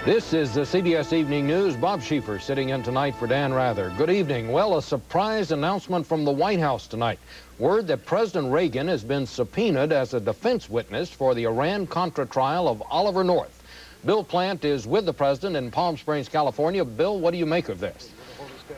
This is the CBS Evening News. Bob Schieffer sitting in tonight for Dan Rather. Good evening. Well, a surprise announcement from the White House tonight. Word that President Reagan has been subpoenaed as a defense witness for the Iran-Contra trial of Oliver North. Bill Plant is with the president in Palm Springs, California. Bill, what do you make of this?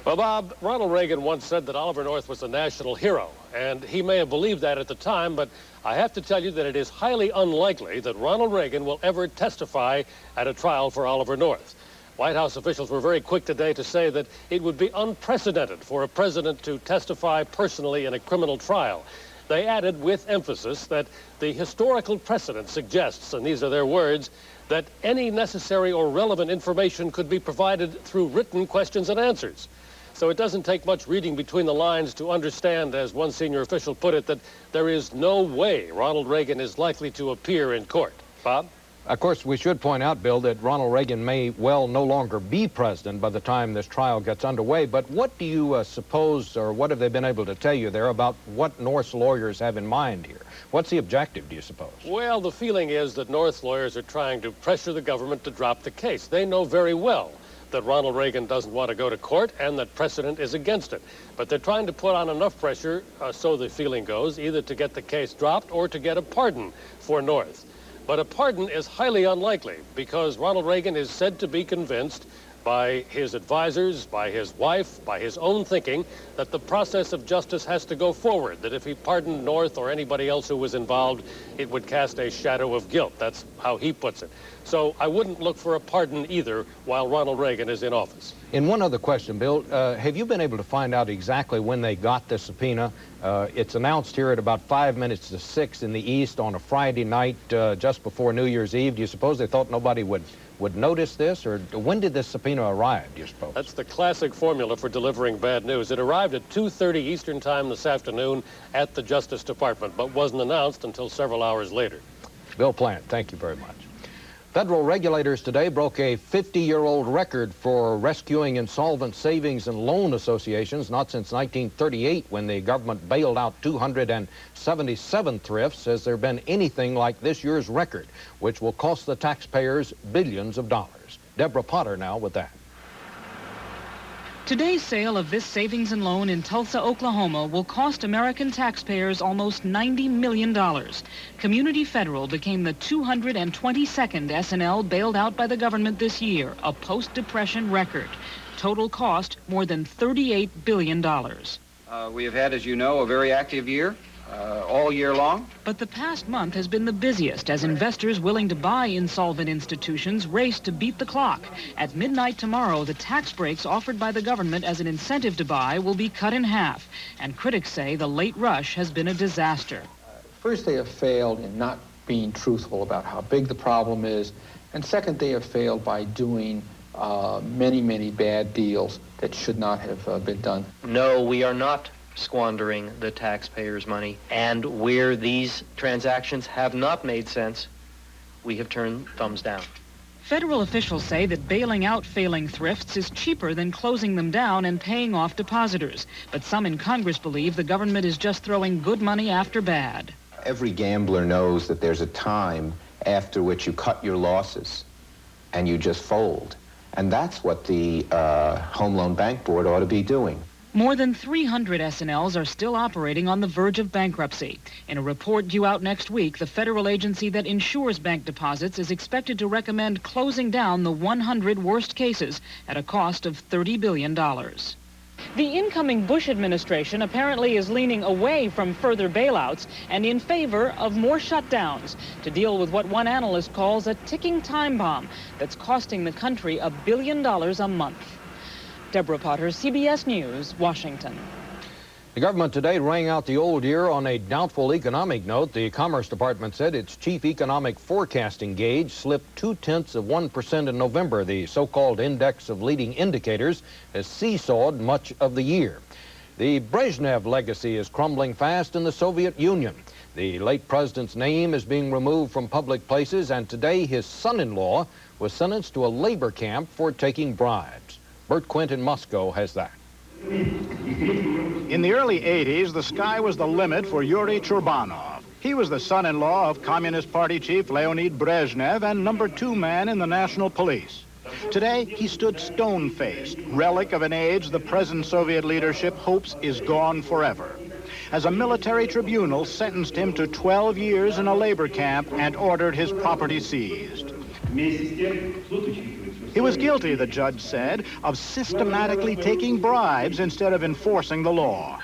Well, Bob, Ronald Reagan once said that Oliver North was a national hero, and he may have believed that at the time, but I have to tell you that it is highly unlikely that Ronald Reagan will ever testify at a trial for Oliver North. White House officials were very quick today to say that it would be unprecedented for a president to testify personally in a criminal trial. They added with emphasis that the historical precedent suggests, and these are their words, that any necessary or relevant information could be provided through written questions and answers. So it doesn't take much reading between the lines to understand, as one senior official put it, that there is no way Ronald Reagan is likely to appear in court. Bob? Of course, we should point out, Bill, that Ronald Reagan may well no longer be president by the time this trial gets underway. But what do you suppose, or what have they been able to tell you there about what North's lawyers have in mind here? What's the objective, do you suppose? Well, the feeling is that North's lawyers are trying to pressure the government to drop the case. They know very well that Ronald Reagan doesn't want to go to court and that precedent is against it. But they're trying to put on enough pressure, so the feeling goes, either to get the case dropped or to get a pardon for North. But a pardon is highly unlikely because Ronald Reagan is said to be convinced by his advisors, by his wife, by his own thinking, that the process of justice has to go forward, that if he pardoned North or anybody else who was involved, it would cast a shadow of guilt. That's how he puts it. So I wouldn't look for a pardon either while Ronald Reagan is in office. In one other question, Bill, have you been able to find out exactly when they got the subpoena? It's announced here at about 5 minutes to 6 in the East on a Friday night just before New Year's Eve. Do you suppose they thought nobody would notice this, or when did this subpoena arrive, do you suppose? That's the classic formula for delivering bad news. It arrived at 2:30 Eastern Time this afternoon at the Justice Department, but wasn't announced until several hours later. Bill Plant, thank you very much. Federal regulators today broke a 50-year-old record for rescuing insolvent savings and loan associations, not since 1938 when the government bailed out 277 thrifts has there been anything like this year's record, which will cost the taxpayers billions of dollars. Deborah Potter now with that. Today's sale of this savings and loan in Tulsa, Oklahoma will cost American taxpayers almost $90 million. Community Federal became the 222nd S&L bailed out by the government this year, a post-Depression record. Total cost more than $38 billion. We have had, as you know, a very active year. All year long. But the past month has been the busiest as investors willing to buy insolvent institutions race to beat the clock. At midnight tomorrow, the tax breaks offered by the government as an incentive to buy will be cut in half. And critics say the late rush has been a disaster. First, they have failed in not being truthful about how big the problem is. And second, they have failed by doing many, many bad deals that should not have been done. No, we are not squandering the taxpayers' money. And where these transactions have not made sense, we have turned thumbs down. Federal officials say that bailing out failing thrifts is cheaper than closing them down and paying off depositors. But some in Congress believe the government is just throwing good money after bad. Every gambler knows that there's a time after which you cut your losses and you just fold. And that's what the Home Loan Bank Board ought to be doing. More than 300 S&Ls are still operating on the verge of bankruptcy. In a report due out next week, the federal agency that insures bank deposits is expected to recommend closing down the 100 worst cases at a cost of $30 billion. The incoming Bush administration apparently is leaning away from further bailouts and in favor of more shutdowns to deal with what one analyst calls a ticking time bomb that's costing the country $1 billion a month. Deborah Potter, CBS News, Washington. The government today rang out the old year on a doubtful economic note. The Commerce Department said its chief economic forecasting gauge slipped 0.2% in November. The so-called index of leading indicators has seesawed much of the year. The Brezhnev legacy is crumbling fast in the Soviet Union. The late president's name is being removed from public places, and today his son-in-law was sentenced to a labor camp for taking bribes. Bert Quint in Moscow has that. In the early 80s, the sky was the limit for Yuri Churbanov. He was the son-in-law of Communist Party chief Leonid Brezhnev and number 2 man in the National Police. Today, he stood stone-faced, relic of an age the present Soviet leadership hopes is gone forever, as a military tribunal sentenced him to 12 years in a labor camp and ordered his property seized. He was guilty, the judge said, of systematically taking bribes instead of enforcing the law.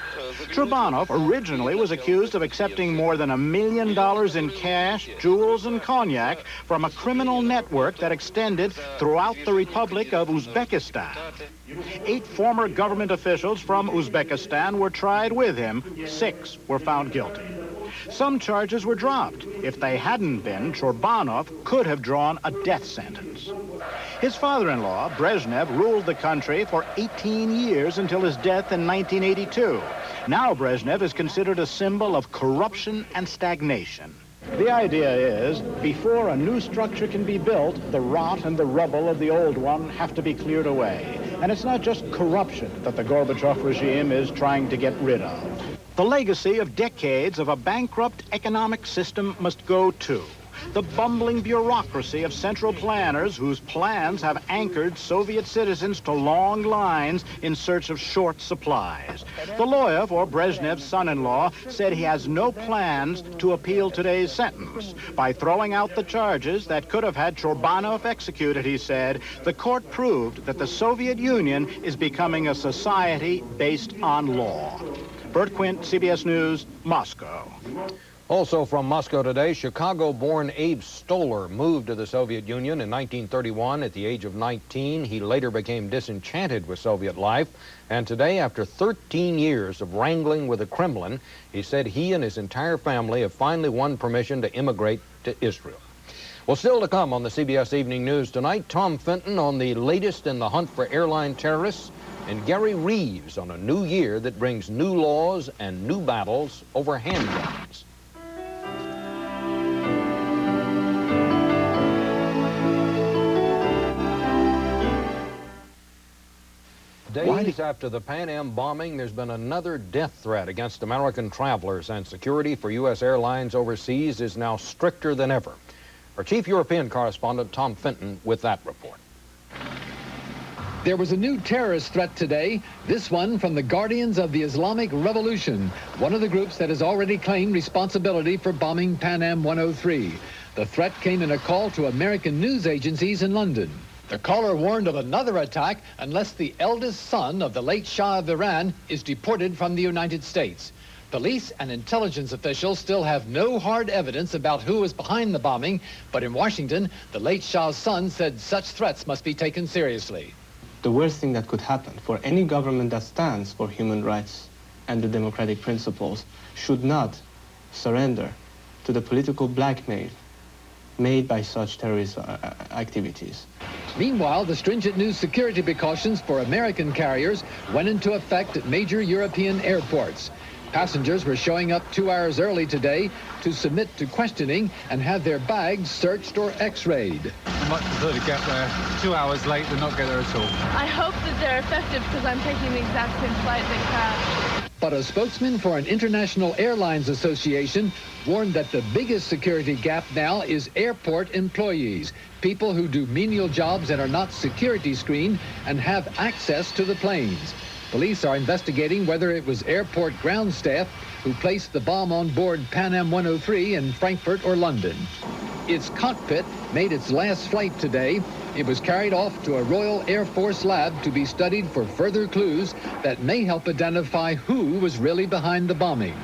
Churbanov originally was accused of accepting more than $1 million in cash, jewels, and cognac from a criminal network that extended throughout the Republic of Uzbekistan. 8 former government officials from Uzbekistan were tried with him. 6 were found guilty. Some charges were dropped. If they hadn't been, Churbanov could have drawn a death sentence. His father-in-law, Brezhnev, ruled the country for 18 years until his death in 1982. Now Brezhnev is considered a symbol of corruption and stagnation. The idea is, before a new structure can be built, the rot and the rubble of the old one have to be cleared away. And it's not just corruption that the Gorbachev regime is trying to get rid of. The legacy of decades of a bankrupt economic system must go too. The bumbling bureaucracy of central planners whose plans have anchored Soviet citizens to long lines in search of short supplies. The lawyer for Brezhnev's son-in-law said he has no plans to appeal today's sentence. By throwing out the charges that could have had Churbanov executed, he said, the court proved that the Soviet Union is becoming a society based on law. Bert Quint, CBS News, Moscow. Also from Moscow today, Chicago-born Abe Stoller moved to the Soviet Union in 1931 at the age of 19. He later became disenchanted with Soviet life, and today, after 13 years of wrangling with the Kremlin, he said he and his entire family have finally won permission to immigrate to Israel. Well, still to come on the CBS Evening News tonight, Tom Fenton on the latest in the hunt for airline terrorists, and Gary Reeves on a new year that brings new laws and new battles over handguns. Days after the Pan Am bombing, there's been another death threat against American travelers, and security for U.S. airlines overseas is now stricter than ever. Our chief European correspondent, Tom Fenton, with that report. There was a new terrorist threat today, this one from the Guardians of the Islamic Revolution, one of the groups that has already claimed responsibility for bombing Pan Am 103. The threat came in a call to American news agencies in London. The caller warned of another attack unless the eldest son of the late Shah of Iran is deported from the United States. Police and intelligence officials still have no hard evidence about who is behind the bombing, but in Washington, the late Shah's son said such threats must be taken seriously. The worst thing that could happen for any government that stands for human rights and the democratic principles should not surrender to the political blackmail made by such terrorist activities. Meanwhile, the stringent new security precautions for American carriers went into effect at major European airports. Passengers were showing up 2 hours early today to submit to questioning and have their bags searched or x-rayed. I much prefer to get there 2 hours late than not get there at all. I hope that they're effective because I'm taking the exact same flight they crashed. But a spokesman for an international airlines association warned that the biggest security gap now is airport employees, people who do menial jobs and are not security screened and have access to the planes. Police are investigating whether it was airport ground staff who placed the bomb on board Pan Am 103 in Frankfurt or London. Its cockpit made its last flight today. It was carried off to a Royal Air Force lab to be studied for further clues that may help identify who was really behind the bombing.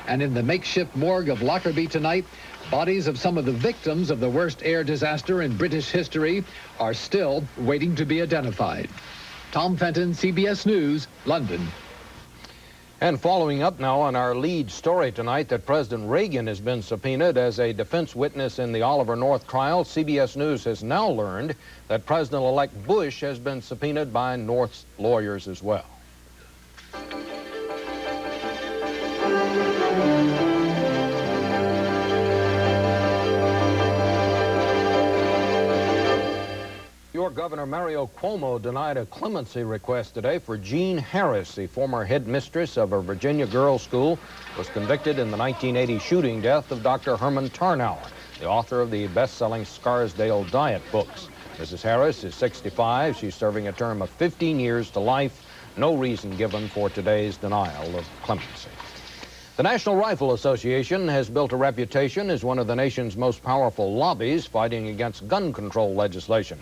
And in the makeshift morgue of Lockerbie tonight, bodies of some of the victims of the worst air disaster in British history are still waiting to be identified. Tom Fenton, CBS News, London. And following up now on our lead story tonight that President Reagan has been subpoenaed as a defense witness in the Oliver North trial, CBS News has now learned that President-elect Bush has been subpoenaed by North's lawyers as well. New York Governor Mario Cuomo denied a clemency request today for Jean Harris, the former headmistress of a Virginia girls' school, was convicted in the 1980 shooting death of Dr. Herman Tarnower, the author of the best-selling Scarsdale diet books. Mrs. Harris is 65. She's serving a term of 15 years to life. No reason given for today's denial of clemency. The National Rifle Association has built a reputation as one of the nation's most powerful lobbies fighting against gun control legislation.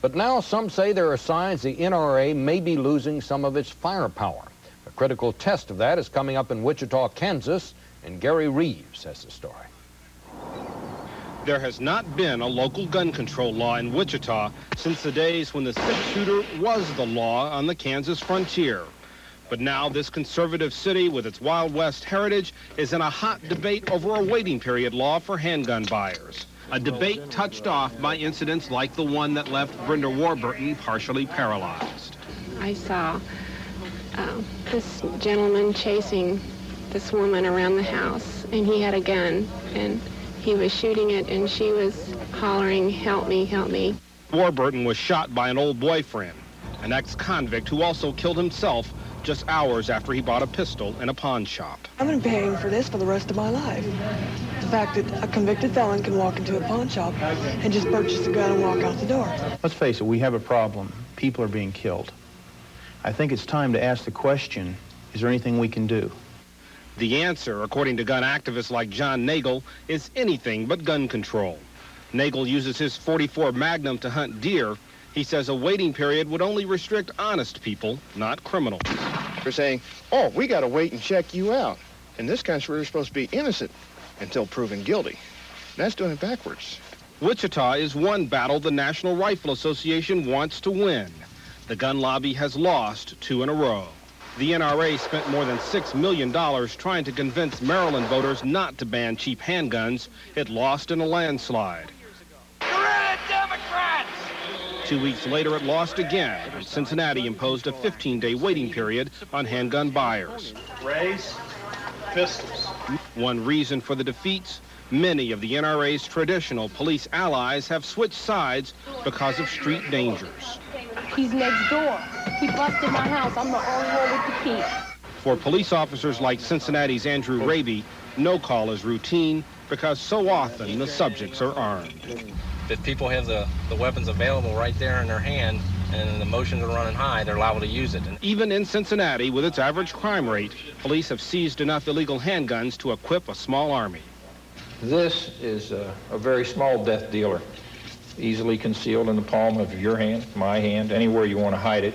But now some say there are signs the NRA may be losing some of its firepower. A critical test of that is coming up in Wichita, Kansas, and Gary Reeves has the story. There has not been a local gun control law in Wichita since the days when the six-shooter was the law on the Kansas frontier. But now this conservative city with its Wild West heritage is in a hot debate over a waiting period law for handgun buyers. A debate touched off by incidents like the one that left Brenda Warburton partially paralyzed. I saw this gentleman chasing this woman around the house, and he had a gun, and he was shooting it, and she was hollering, "Help me, help me." Warburton was shot by an old boyfriend, an ex-convict who also killed himself just hours after he bought a pistol in a pawn shop. I'm going to be paying for this for the rest of my life. The fact that a convicted felon can walk into a pawn shop and just purchase a gun and walk out the door. Let's face it, we have a problem. People are being killed. I think it's time to ask the question, is there anything we can do? The answer, according to gun activists like John Nagel, is anything but gun control. Nagel uses his .44 Magnum to hunt deer. He says a waiting period would only restrict honest people, not criminals. They're saying, oh, we got to wait and check you out. In this country, we're supposed to be innocent until proven guilty. That's doing it backwards. Wichita is one battle the National Rifle Association wants to win. The gun lobby has lost 2 in a row. The NRA spent more than $6 million trying to convince Maryland voters not to ban cheap handguns. It lost in a landslide. 2 weeks later, it lost again, and Cincinnati imposed a 15-day waiting period on handgun buyers. Raise pistols. One reason for the defeats, many of the NRA's traditional police allies have switched sides because of street dangers. He's next door. He busted my house. I'm the only one with the key. For police officers like Cincinnati's Andrew Raby, no call is routine because so often the subjects are armed. If people have the weapons available right there in their hand and the emotions are running high, they're liable to use it. Even in Cincinnati, with its average crime rate, police have seized enough illegal handguns to equip a small army. This is a very small death dealer, easily concealed in the palm of your hand, my hand, anywhere you want to hide it.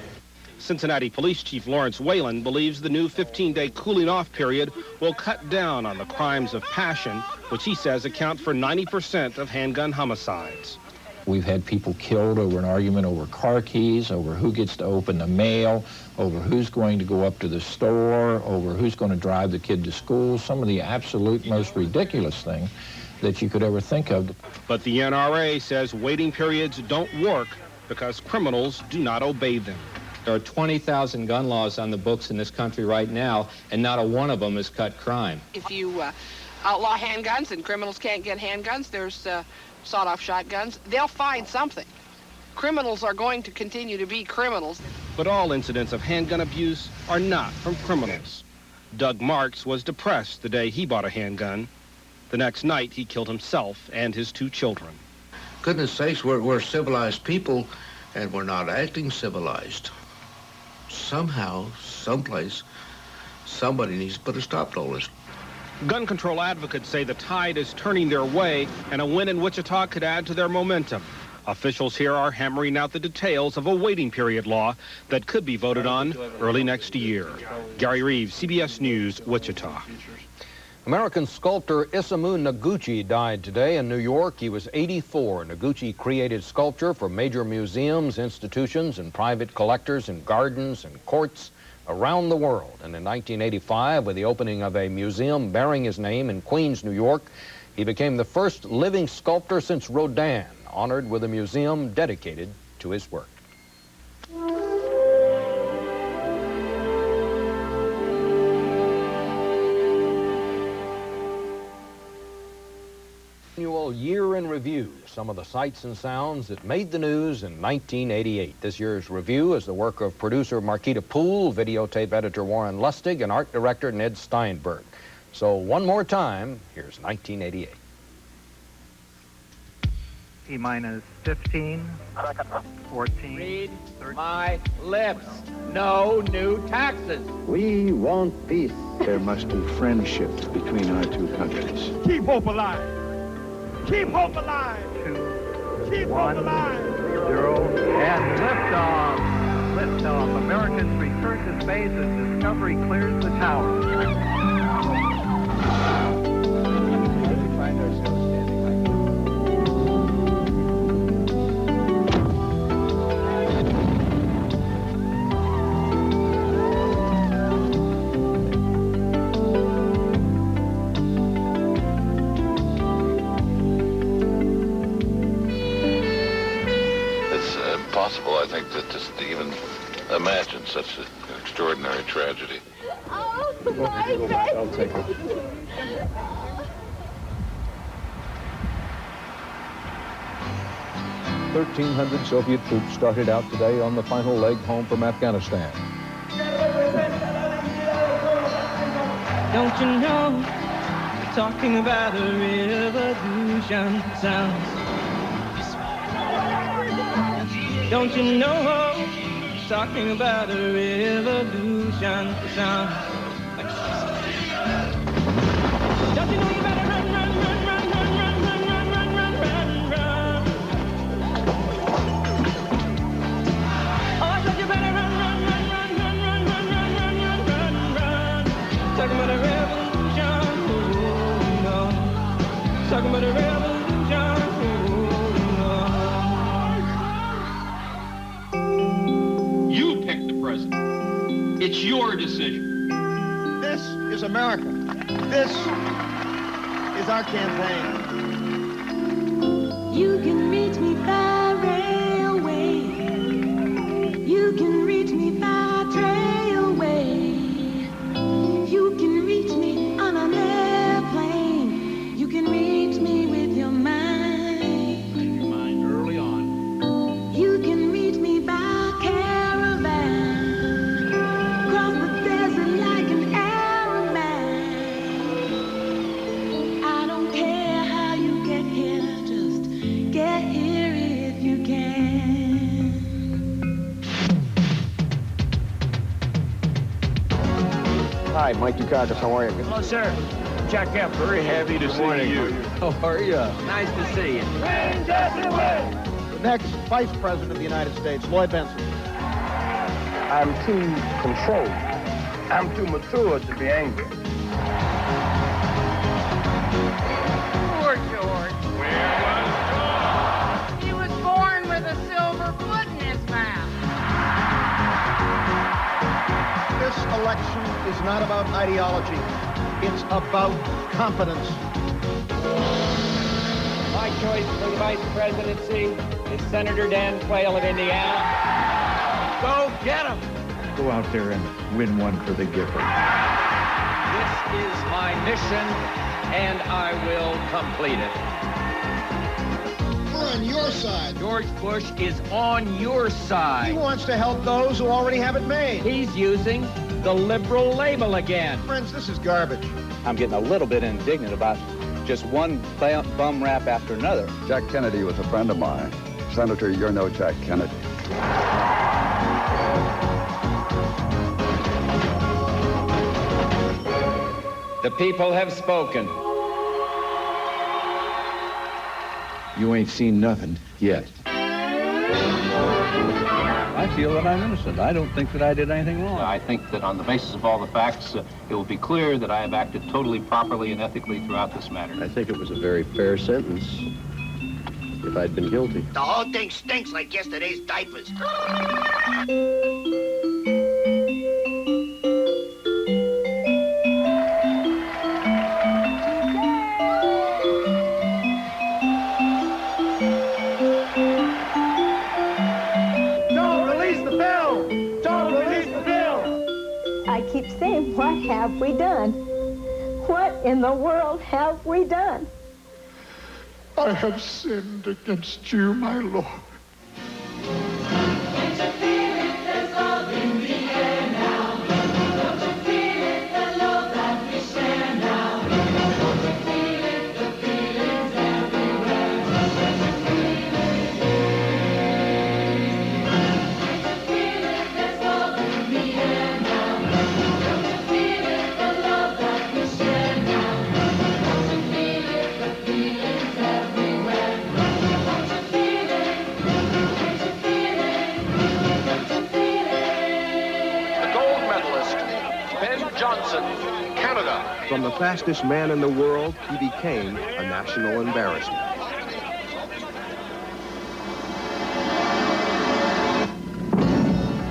Cincinnati Police Chief Lawrence Whalen believes the new 15-day cooling-off period will cut down on the crimes of passion, which he says account for 90% of handgun homicides. We've had people killed over an argument over car keys, over who gets to open the mail, over who's going to go up to the store, over who's going to drive the kid to school, some of the absolute most ridiculous thing that you could ever think of. But the NRA says waiting periods don't work because criminals do not obey them. There are 20,000 gun laws on the books in this country right now, and not a one of them has cut crime. If you outlaw handguns and criminals can't get handguns, there's sawed-off shotguns, they'll find something. Criminals are going to continue to be criminals. But all incidents of handgun abuse are not from criminals. Doug Marks was depressed the day he bought a handgun. The next night, he killed himself and his 2 children. Goodness sakes, we're civilized people, and we're not acting civilized. Somehow, someplace, somebody needs to put a stop to all this. Gun control advocates say the tide is turning their way, and a win in Wichita could add to their momentum. Officials here are hammering out the details of a waiting period law that could be voted on early next year. Gary Reeves, CBS News, Wichita. American sculptor Isamu Noguchi died today in New York. He was 84. Noguchi created sculpture for major museums, institutions, and private collectors in gardens and courts around the world. And in 1985, with the opening of a museum bearing his name in Queens, New York, he became the first living sculptor since Rodin, honored with a museum dedicated to his work. Annual Year in Review, some of the sights and sounds that made the news in 1988. This year's review is the work of producer Marquita Poole, videotape editor Warren Lustig, and art director Ned Steinberg. So one more time, here's 1988. T-minus 15, 14. Read my lips. No new taxes. We want peace. There must be friendship between our two countries. Keep hope alive. Keep hope alive. 2, Keep 1, hope alive. 0, and liftoff. Liftoff. Americans return to space as Discovery clears the tower. I think, that just to even imagine such an extraordinary tragedy. Oh, my baby! I'll take her. 1,300 Soviet troops started out today on the final leg home from Afghanistan. Don't you know, talking about a revolution sounds. Don't you know, talking about a revolution sounds. Don't you know you better run, run, run, run, run, run, run, run, run, run, run, run. Oh, I said you better run, run, run, run, run, run, run, run, run, run, run, run. Talking about a revolution, oh no. Talking about a revolution, It's your decision. This is America. This is our campaign. You can reach me by railway. You can reach me by trailway. You can reach me on an airplane. You can reach me with your mind. Your mind early on. You can reach me by caravan. Cross the desert like an Arab man. I don't care how you get here, just get here if you can. Hi, Mike Dukakis. How are you? Hello, sir. Jack F. Very happy to see you. How are you? Nice to see you. The next Vice President of the United States, Lloyd Benson. I'm too controlled. I'm too mature to be angry. Poor George. He was born with a silver foot in his mouth. This election is not about ideology. It's about competence. My choice for the vice presidency is Senator Dan Quayle of Indiana. Go get him! Go out there and win one for the Gipper. This is my mission, and I will complete it. We're on your side. George Bush is on your He side. wants to help those who already have it made. He's using the liberal label again. Friends, this is garbage. I'm getting a little bit indignant about just one bum rap after another. Jack Kennedy was a friend of mine. Senator, you're no Jack Kennedy. The people have spoken. You ain't seen nothing yet. I feel that I'm innocent. I don't think that I did anything wrong. I think that on the basis of all the facts, it will be clear that I have acted totally properly and ethically throughout this matter. I think it was a very fair sentence if I'd been guilty. The whole thing stinks like yesterday's diapers. I keep saying, what have we done? What in the world have we done? I have sinned against you, my Lord. Can't you feel it? There's love in the air now. Don't you feel it? The love that we share now. Don't you feel it? The feeling's everywhere. Don't you feel the fastest man in the world, he became a national embarrassment.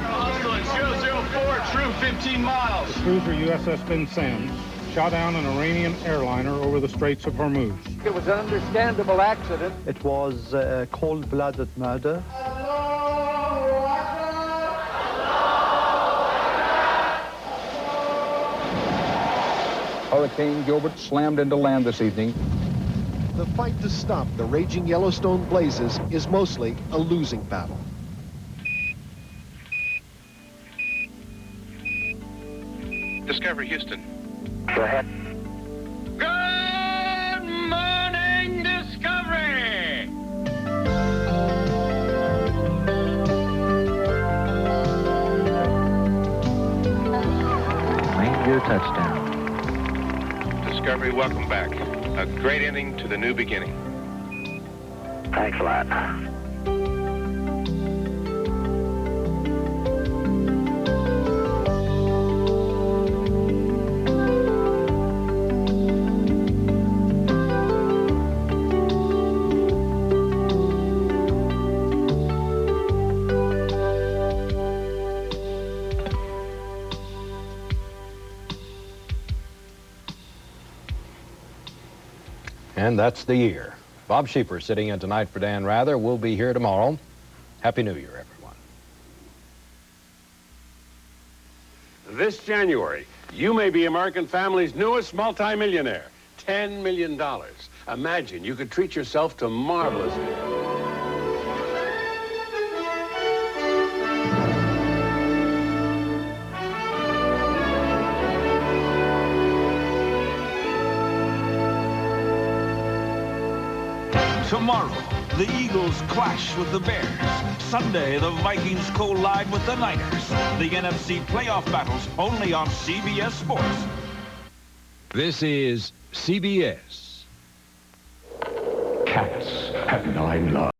Hostile 004, true 15 miles. The cruiser USS Vincennes shot down an Iranian airliner over the Straits of Hormuz. It was an understandable accident. It was a cold-blooded murder. Hurricane Gilbert slammed into land this evening. The fight to stop the raging Yellowstone blazes is mostly a losing battle. Discovery Houston. Go ahead. Good morning, Discovery! Major touchdown. Discovery, welcome back. A great ending to the new beginning. Thanks a lot. And that's the year. Bob Sheeper sitting in tonight for Dan Rather. We'll be here tomorrow. Happy New Year, everyone. This January, you may be American family's newest multimillionaire. $10 million. Imagine you could treat yourself to marvelous... Tomorrow, the Eagles clash with the Bears. Sunday, the Vikings collide with the Niners. The NFC playoff battles only on CBS Sports. This is CBS. Cats have 9 lives.